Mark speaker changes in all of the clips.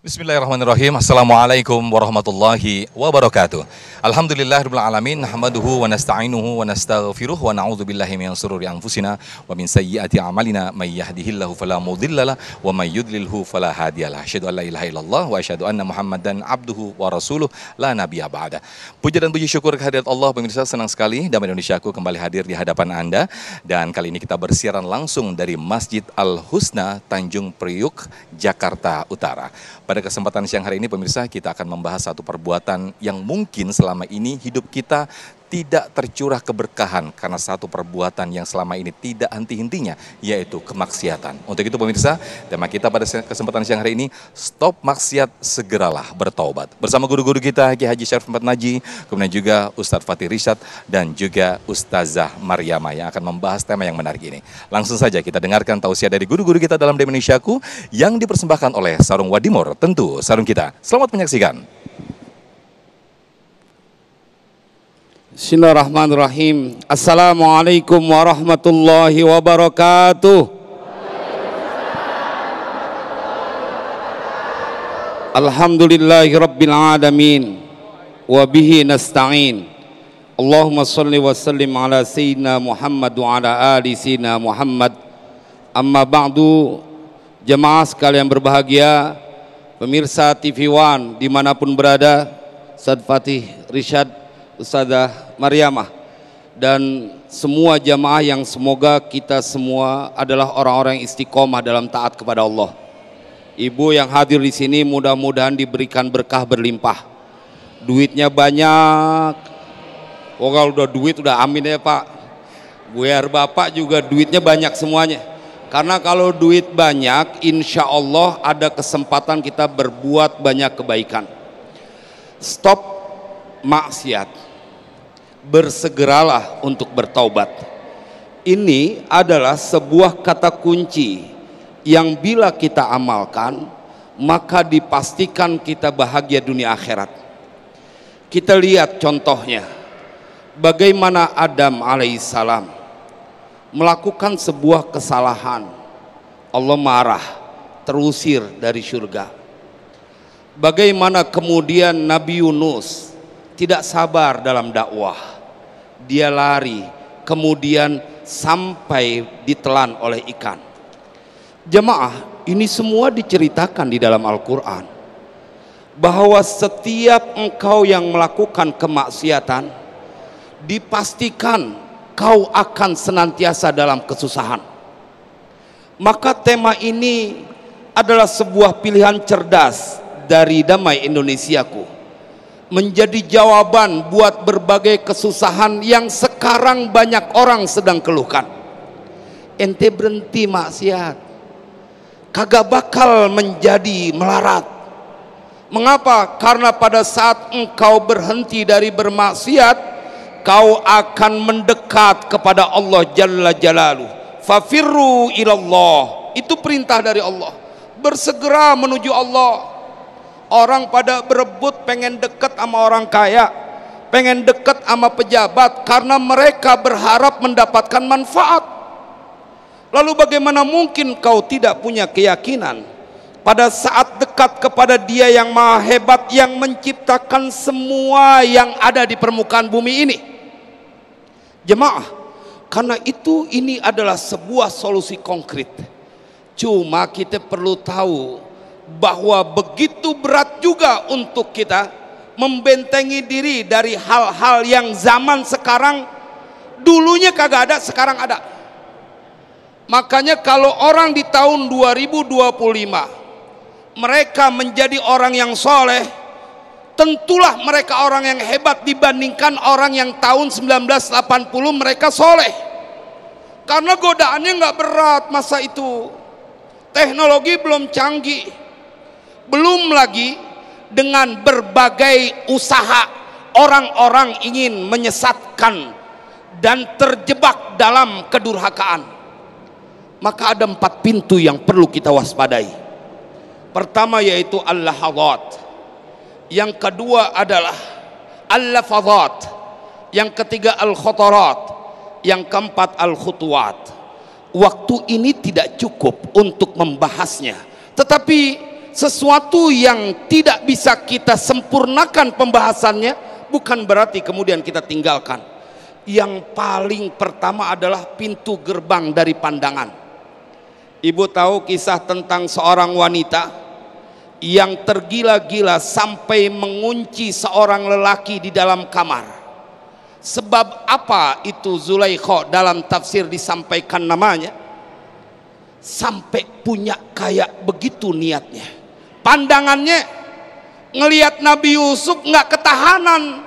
Speaker 1: Bismillahirrahmanirrahim. Assalamualaikum warahmatullahi wabarakatuh. Alhamdulillahirabbil alamin, nahmaduhu wa nasta'inuhu wa nastaghfiruh wa na'udzu billahi min shururi anfusina wa min sayyiati a'malina may yahdihillahu fala mudhillalah wa may yudlilhu fala hadiyalah. Asyhadu an la ilaha illallah wa asyhadu anna Muhammadan abduhu wa rasuluh la nabiyya ba'da. Puja dan puji syukur kehadirat Allah. Pemirsa, senang sekali Damai Indonesiaku kembali hadir di hadapan Anda, dan kali ini kita bersiaran langsung dari Masjid Al-Husna, Tanjung Priuk, Jakarta Utara. Pada kesempatan siang hari ini, pemirsa, kita akan membahas satu perbuatan yang mungkin selama ini hidup kita tidak tercurah keberkahan karena satu perbuatan yang selama ini tidak henti-hentinya, yaitu kemaksiatan. Untuk itu pemirsa, tema kita pada kesempatan siang hari ini, stop maksiat, segeralah bertaubat. Bersama guru-guru kita, Kiai Haji Syarif Ahmad Naji, kemudian juga Ustadz Fatih Rishad, dan juga Ustazah Maryamah yang akan membahas tema yang menarik ini. Langsung saja kita dengarkan tausiah dari guru-guru kita dalam Damai Indonesiaku yang dipersembahkan oleh Sarung Wadimor, tentu sarung kita. Selamat menyaksikan.
Speaker 2: Bismillahirrahmanirrahim. Assalamualaikum warahmatullahi wabarakatuh. Alhamdulillahi rabbil alamin, wa bihi nasta'in. Allahumma salli wa sallim ala sayyidina Muhammad wa ala ali sayyidina Muhammad. Amma ba'du, jemaah sekalian berbahagia, pemirsa TV One dimanapun berada, Ustadz Fatih Rishad, Ustazah Maryamah, dan semua jamaah yang semoga kita semua adalah orang-orang yang istiqomah dalam taat kepada Allah. Ibu yang hadir di sini mudah-mudahan diberikan berkah berlimpah. Duitnya banyak. Oh, kalau udah duit udah amin ya Pak. Biar Bapak juga duitnya banyak semuanya. Karena kalau duit banyak, insya Allah ada kesempatan kita berbuat banyak kebaikan. Stop maksiat, bersegeralah untuk bertaubat. Ini adalah sebuah kata kunci yang bila kita amalkan, maka dipastikan kita bahagia dunia akhirat. Kita lihat contohnya, bagaimana Adam alaihissalam melakukan sebuah kesalahan, Allah marah, terusir dari surga. Bagaimana kemudian Nabi Yunus tidak sabar dalam dakwah, dia lari, kemudian sampai ditelan oleh ikan. Jemaah, ini semua diceritakan di dalam Al-Quran, bahwa setiap engkau yang melakukan kemaksiatan, dipastikan kau akan senantiasa dalam kesusahan. Maka tema ini adalah sebuah pilihan cerdas dari Damai Indonesiaku, menjadi jawaban buat berbagai kesusahan yang sekarang banyak orang sedang keluhkan. Ente berhenti maksiat, kagak bakal menjadi melarat. Mengapa? Karena pada saat engkau berhenti dari bermaksiat, kau akan mendekat kepada Allah Jalla Jalaluh. Fafirru ilallah, itu perintah dari Allah. Bersegera menuju Allah. Orang pada berebut pengen dekat sama orang kaya, pengen dekat sama pejabat karena mereka berharap mendapatkan manfaat. Lalu bagaimana mungkin kau tidak punya keyakinan pada saat dekat kepada Dia yang Maha Hebat, yang menciptakan semua yang ada di permukaan bumi ini? Jemaah, karena itu ini adalah sebuah solusi konkret. Cuma kita perlu tahu bahwa begitu berat juga untuk kita membentengi diri dari hal-hal yang zaman sekarang dulunya kagak ada, sekarang ada. Makanya kalau orang di tahun 2025 mereka menjadi orang yang soleh, tentulah mereka orang yang hebat dibandingkan orang yang tahun 1980 mereka soleh. Karena godaannya nggak berat masa itu, teknologi belum canggih. Belum lagi dengan berbagai usaha orang-orang ingin menyesatkan dan terjebak dalam kedurhakaan. Maka ada 4 pintu yang perlu kita waspadai. Pertama yaitu al-lahadhat, yang kedua adalah al-lafadhat, yang ketiga al-khotorat, yang keempat al-khutuwat. Waktu ini tidak cukup untuk membahasnya, tetapi sesuatu yang tidak bisa kita sempurnakan pembahasannya, bukan berarti kemudian kita tinggalkan. Yang paling pertama adalah pintu gerbang dari pandangan. Ibu tahu kisah tentang seorang wanita yang tergila-gila sampai mengunci seorang lelaki di dalam kamar. Sebab apa itu Zulaikha? Dalam tafsir disampaikan namanya, sampai punya kayak begitu niatnya. Pandangannya ngelihat Nabi Yusuf nggak ketahanan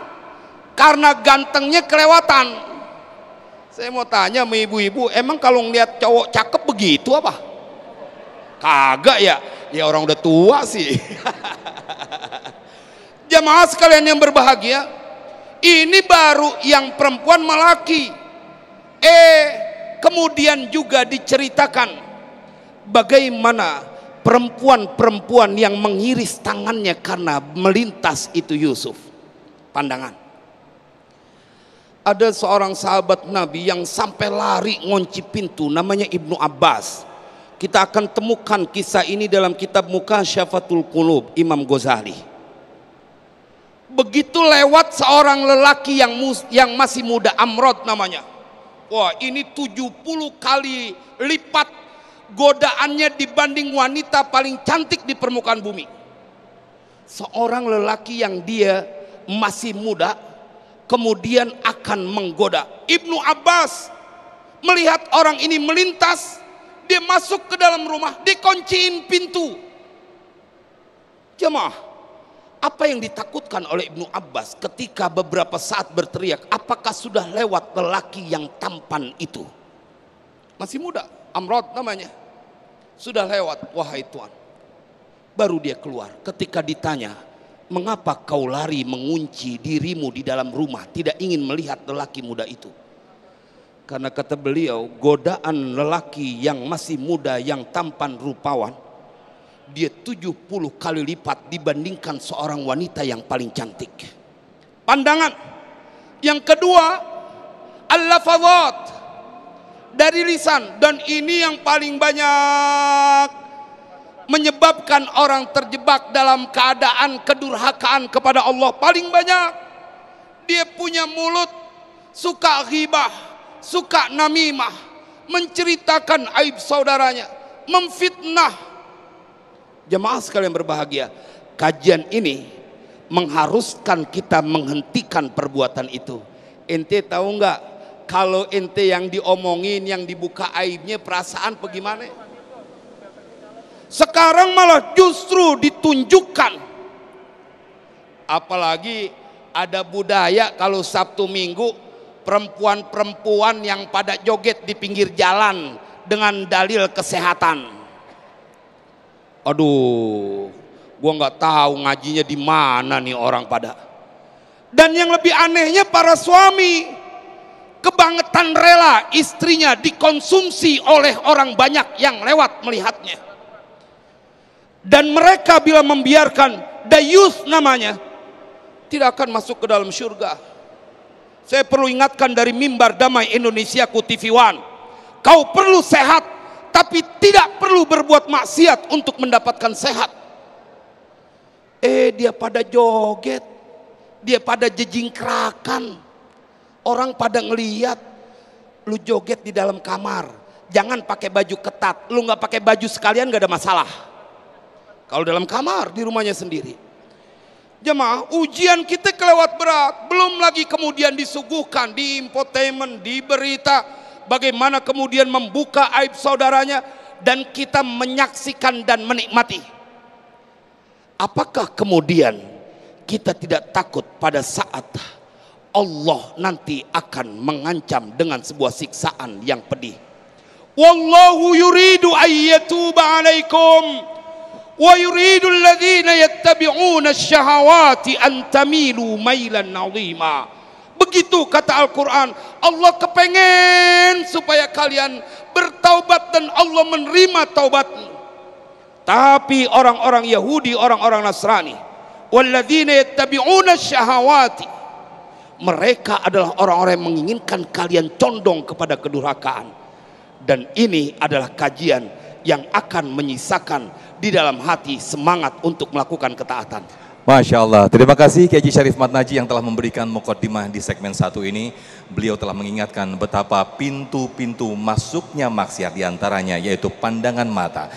Speaker 2: karena gantengnya kelewatan. Saya mau tanya sama ibu-ibu, emang kalau ngelihat cowok cakep begitu apa? Kagak ya? Ya orang udah tua sih. Jamaah sekalian yang berbahagia, ini baru yang perempuan melaki. Kemudian juga diceritakan bagaimana perempuan-perempuan yang mengiris tangannya karena melintas itu Yusuf. Pandangan. Ada seorang sahabat Nabi yang sampai lari ngunci pintu, namanya Ibnu Abbas. Kita akan temukan kisah ini dalam kitab Mukasyfatul Qulub Imam Ghazali. Begitu lewat seorang lelaki yang masih muda, Amrod namanya. Wah, ini 70 kali lipat godaannya dibanding wanita paling cantik di permukaan bumi. Seorang lelaki yang dia masih muda kemudian akan menggoda. Ibnu Abbas melihat orang ini melintas, dia masuk ke dalam rumah, dikunciin pintu. Jemaah, apa yang ditakutkan oleh Ibnu Abbas ketika beberapa saat berteriak, apakah sudah lewat lelaki yang tampan itu? Masih muda, Amrod namanya. Sudah lewat, wahai Tuhan. Baru dia keluar. Ketika ditanya, mengapa kau lari mengunci dirimu di dalam rumah, tidak ingin melihat lelaki muda itu? Karena kata beliau, godaan lelaki yang masih muda, yang tampan rupawan, dia 70 kali lipat dibandingkan seorang wanita yang paling cantik. Pandangan. Yang kedua, al-lafazat, dari lisan. Dan ini yang paling banyak menyebabkan orang terjebak dalam keadaan kedurhakaan kepada Allah. Paling banyak dia punya mulut suka ghibah, suka namimah, menceritakan aib saudaranya, memfitnah. Jemaah sekalian berbahagia, kajian ini mengharuskan kita menghentikan perbuatan itu. Ente tahu nggak, kalau ente yang diomongin, yang dibuka aibnya, perasaan bagaimana? Sekarang malah justru ditunjukkan. Apalagi ada budaya kalau Sabtu Minggu, perempuan-perempuan yang pada joget di pinggir jalan dengan dalil kesehatan. Aduh, gua nggak tahu ngajinya di mana nih orang pada. Dan yang lebih anehnya, para suami kebangetan rela istrinya dikonsumsi oleh orang banyak yang lewat melihatnya. Dan mereka bila membiarkan, dayus namanya, tidak akan masuk ke dalam surga. Saya perlu ingatkan dari mimbar Damai Indonesiaku TV One, kau perlu sehat, tapi tidak perlu berbuat maksiat untuk mendapatkan sehat. Dia pada joget, dia pada jejingkrakan, orang pada ngeliat. Lu joget di dalam kamar, jangan pakai baju ketat. Lu nggak pakai baju sekalian gak ada masalah. Kalau dalam kamar di rumahnya sendiri. Jemaah, ujian kita kelewat berat. Belum lagi kemudian disuguhkan di infotainment, di berita, bagaimana kemudian membuka aib saudaranya, dan kita menyaksikan dan menikmati. Apakah kemudian kita tidak takut pada saat Allah nanti akan mengancam dengan sebuah siksaan yang pedih? Wallahu yuridu ayyatuba alaikum wa yuridu alladhina yattabi'una asyahawati an tamilu mailan 'azima. Begitu kata Al-Quran, Allah kepengen supaya kalian bertaubat dan Allah menerima taubatmu. Tapi orang-orang Yahudi, orang-orang Nasrani, walladzina yattabi'una asyahawati, mereka adalah orang-orang yang menginginkan kalian condong kepada kedurhakaan. Dan ini adalah kajian yang akan menyisakan di dalam hati semangat untuk melakukan ketaatan.
Speaker 1: Masya Allah, terima kasih Kiai Haji Syarif Matnaji yang telah memberikan mukaddimah di segmen 1 ini. Beliau telah mengingatkan betapa pintu-pintu masuknya maksiat diantaranya yaitu pandangan mata.